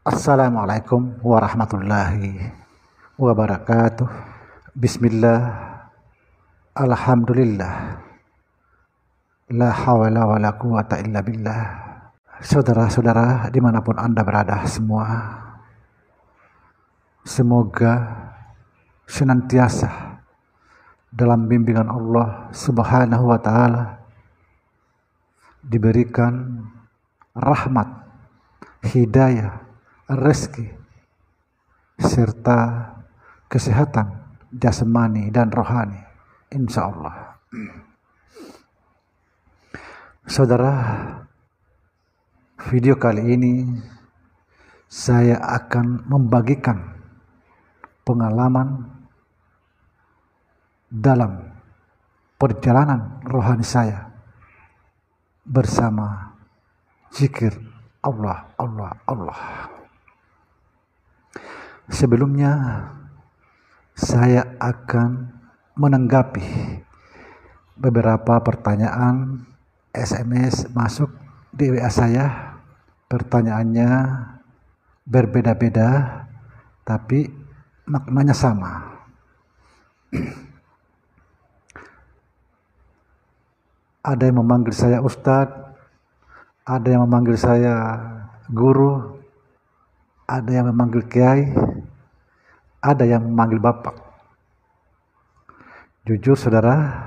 Assalamualaikum warahmatullahi wabarakatuh. Bismillah, alhamdulillah, la hawla wa la quwata illa billah. Saudara-saudara dimanapun Anda berada semua, semoga senantiasa dalam bimbingan Allah Subhanahu wa ta'ala, diberikan rahmat, hidayah, rezeki, serta kesehatan jasmani dan rohani, insya Allah. Saudara, video kali ini saya akan membagikan pengalaman dalam perjalanan rohani saya bersama zikir Allah, Allah, Allah. Sebelumnya saya akan menanggapi beberapa pertanyaan SMS masuk di WA saya. Pertanyaannya berbeda-beda tapi maknanya sama. Ada yang memanggil saya Ustadz, ada yang memanggil saya guru, ada yang memanggil kiai, ada yang memanggil bapak. Jujur saudara,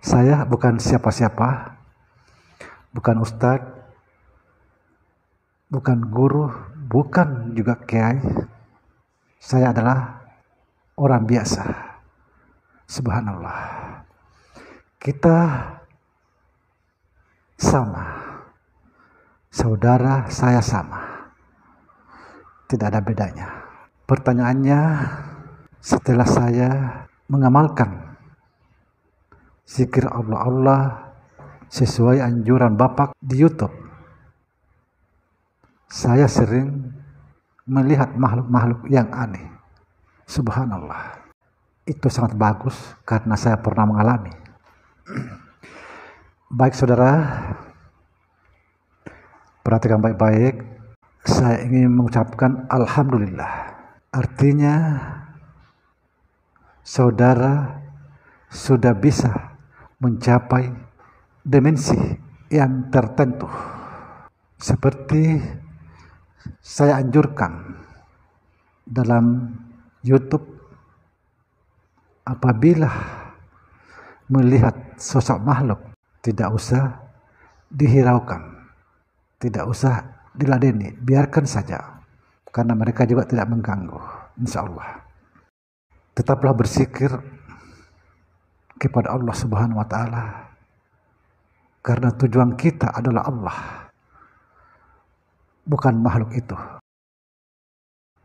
saya bukan siapa-siapa, bukan ustadz, bukan guru, bukan juga kiai. Saya adalah orang biasa. Subhanallah. Kita sama. Saudara saya sama. Tidak ada bedanya. Pertanyaannya, setelah saya mengamalkan zikir Allah Allah sesuai anjuran Bapak di YouTube, saya sering melihat makhluk-makhluk yang aneh. Subhanallah. Itu sangat bagus karena saya pernah mengalami. Baik saudara, perhatikan baik-baik. Saya ingin mengucapkan alhamdulillah. Artinya saudara sudah bisa mencapai dimensi yang tertentu. Seperti saya anjurkan dalam YouTube, apabila melihat sosok makhluk, tidak usah dihiraukan, tidak usah diladeni, biarkan saja, karena mereka juga tidak mengganggu, insya Allah. Tetaplah berzikir kepada Allah Subhanahu wa ta'ala, karena tujuan kita adalah Allah, bukan makhluk itu.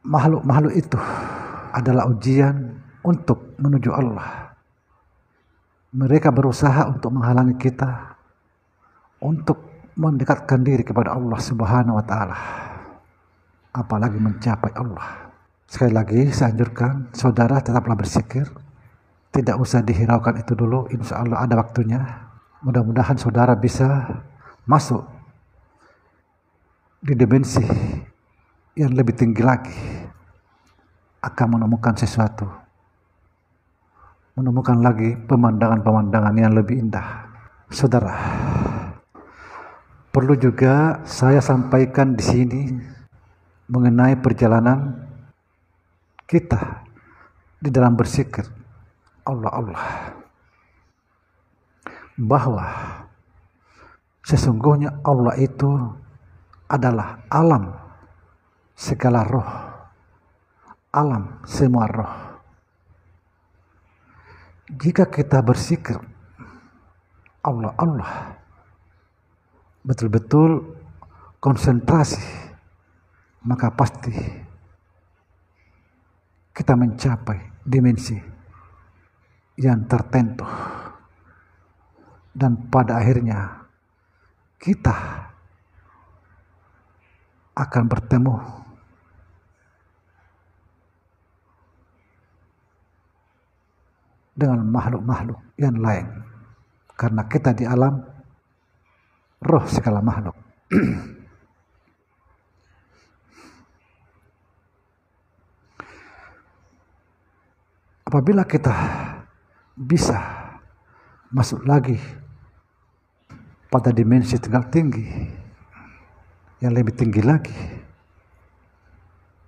Makhluk-makhluk itu adalah ujian untuk menuju Allah. Mereka berusaha untuk menghalangi kita untuk mendekatkan diri kepada Allah Subhanahu wa ta'ala, apalagi mencapai Allah. Sekali lagi saya anjurkan saudara tetaplah berzikir, tidak usah dihiraukan itu dulu, insya Allah ada waktunya. Mudah-mudahan saudara bisa masuk di dimensi yang lebih tinggi lagi, akan menemukan sesuatu, menemukan lagi pemandangan-pemandangan yang lebih indah. Saudara, perlu juga saya sampaikan di sini mengenai perjalanan kita di dalam berzikir Allah Allah, bahwa sesungguhnya Allah itu adalah alam segala roh, alam semua roh. Jika kita berzikir Allah Allah, betul-betul konsentrasi, maka pasti kita mencapai dimensi yang tertentu, dan pada akhirnya kita akan bertemu dengan makhluk-makhluk yang lain. Karena kita di alam roh segala makhluk. Apabila kita bisa masuk lagi pada dimensi tingkat tinggi, yang lebih tinggi lagi,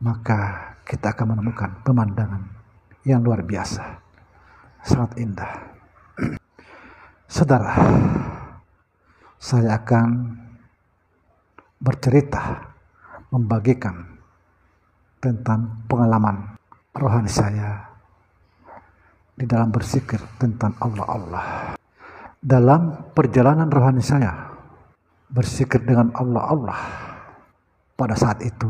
maka kita akan menemukan pemandangan yang luar biasa, sangat indah. Saudara, saya akan bercerita, membagikan tentang pengalaman rohani saya di dalam berzikir tentang Allah. Dalam perjalanan rohani saya berzikir dengan Allah, pada saat itu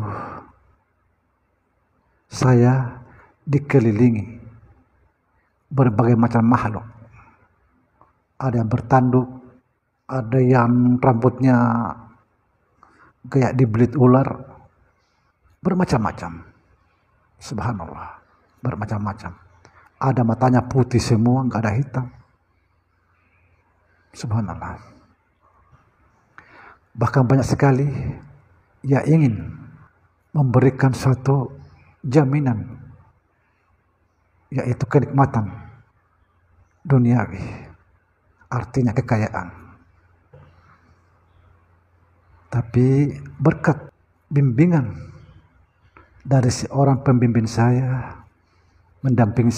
saya dikelilingi berbagai macam makhluk. Ada yang bertanduk, ada yang rambutnya kayak dibelit ular, bermacam-macam. Subhanallah, bermacam-macam. Ada matanya putih semua, nggak ada hitam. Subhanallah. Bahkan banyak sekali yang ingin memberikan suatu jaminan, yaitu kenikmatan duniawi, artinya kekayaan. Tapi berkat bimbingan dari seorang pembimbing saya, mendampingi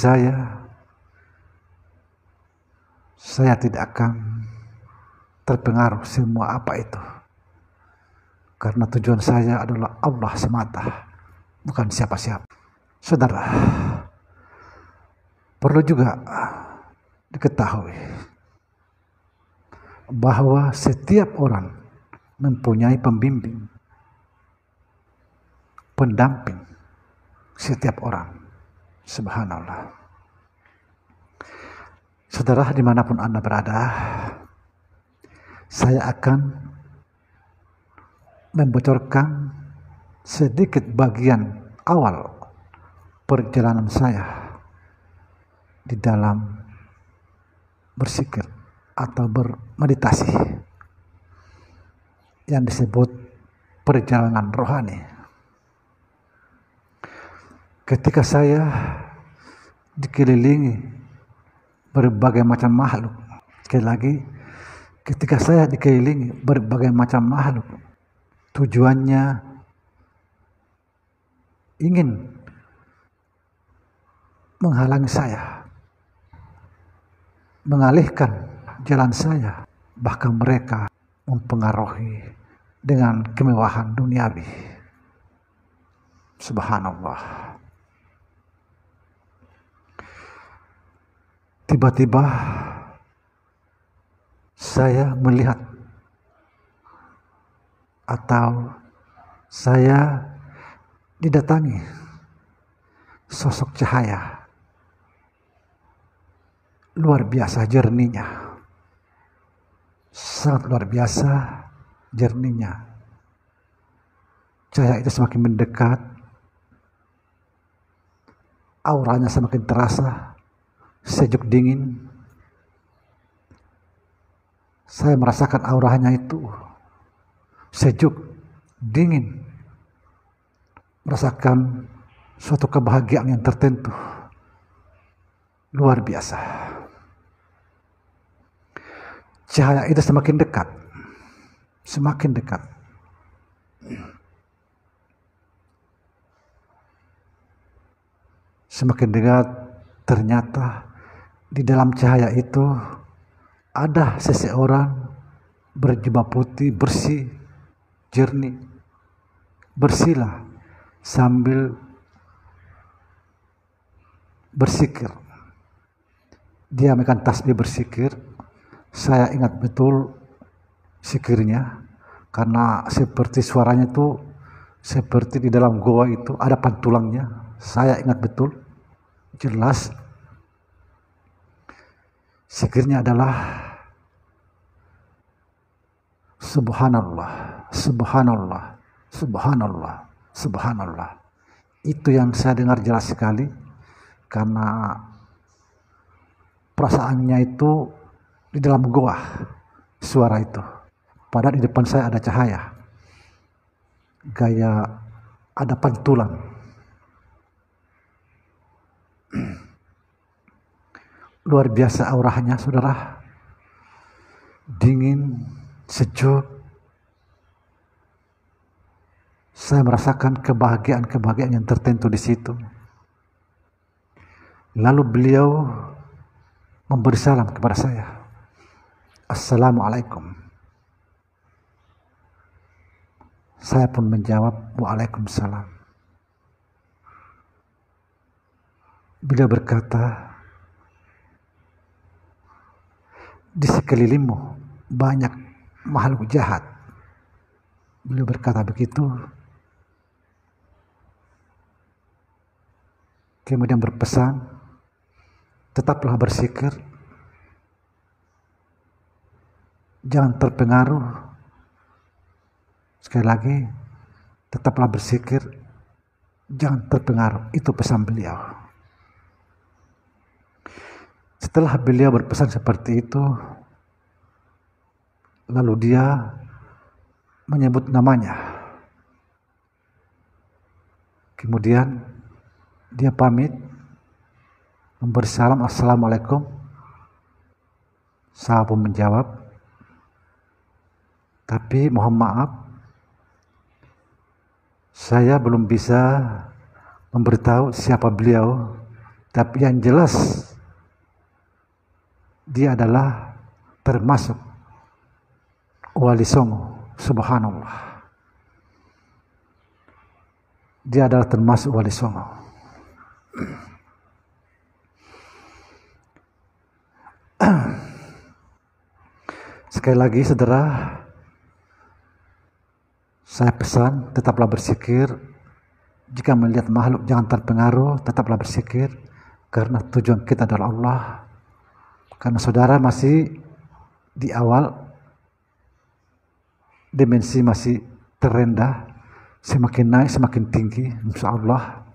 saya tidak akan terpengaruh semua apa itu. Karena tujuan saya adalah Allah semata, bukan siapa-siapa. Saudara, perlu juga diketahui bahwa setiap orang mempunyai pembimbing, pendamping, setiap orang. Subhanallah. Saudara, dimanapun Anda berada, saya akan membocorkan sedikit bagian awal perjalanan saya di dalam berzikir atau bermeditasi yang disebut perjalanan rohani. Ketika saya dikelilingi berbagai macam makhluk, sekali lagi, ketika saya dikelilingi berbagai macam makhluk, tujuannya ingin menghalangi saya, mengalihkan jalan saya, bahkan mereka mempengaruhi dengan kemewahan duniawi. Subhanallah. Tiba-tiba saya melihat atau saya didatangi sosok cahaya luar biasa jernihnya, sangat luar biasa jernihnya. Cahaya itu semakin mendekat, auranya semakin terasa sejuk dingin. Saya merasakan auranya itu sejuk dingin, merasakan suatu kebahagiaan yang tertentu luar biasa. Cahaya itu semakin dekat, semakin dekat. Semakin dekat, ternyata di dalam cahaya itu ada seseorang berjubah putih, bersih, jernih, bersila sambil berzikir. Dia memegang tasbih berzikir. Saya ingat betul zikirnya karena seperti suaranya itu seperti di dalam goa itu ada pantulangnya. Saya ingat betul, jelas. Zikirnya adalah Subhanallah, Subhanallah, Subhanallah, Subhanallah. Itu yang saya dengar jelas sekali karena perasaannya itu di dalam goa suara itu. Padahal di depan saya ada cahaya. Gaya ada pantulan. Luar biasa auranya, saudara. Dingin, sejuk. Saya merasakan kebahagiaan yang tertentu di situ. Lalu beliau memberi salam kepada saya. Assalamualaikum. Saya pun menjawab, Waalaikumsalam. Beliau berkata, di sekelilingmu banyak makhluk jahat. Beliau berkata begitu. Kemudian berpesan, tetaplah berzikir, jangan terpengaruh. Sekali lagi, tetaplah berzikir, jangan terpengaruh. Itu pesan beliau. Setelah beliau berpesan seperti itu, lalu dia menyebut namanya. Kemudian dia pamit, memberi salam, Assalamualaikum. Saya pun menjawab, tapi mohon maaf, saya belum bisa memberitahu siapa beliau, tapi yang jelas dia adalah termasuk Wali Songo. Subhanallah. Dia adalah termasuk Wali Songo. Sekali lagi, saudara, saya pesan, tetaplah berzikir. Jika melihat makhluk, jangan terpengaruh, tetaplah berzikir, karena tujuan kita adalah Allah. Karena saudara masih di awal, dimensi masih terendah, semakin naik semakin tinggi, insya Allah.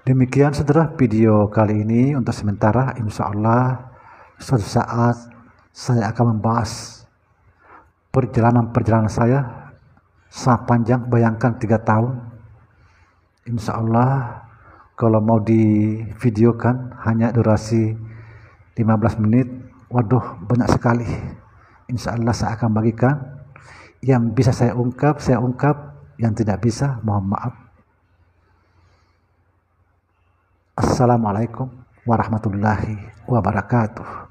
Demikian saudara video kali ini untuk sementara. Insya Allah suatu saat saya akan membahas perjalanan saya sangat panjang, bayangkan 3 tahun. Insya Allah kalau mau divideokan hanya durasi 15 menit, waduh banyak sekali. Insya Allah saya akan bagikan. Yang bisa saya ungkap, yang tidak bisa, mohon maaf. Assalamualaikum warahmatullahi wabarakatuh.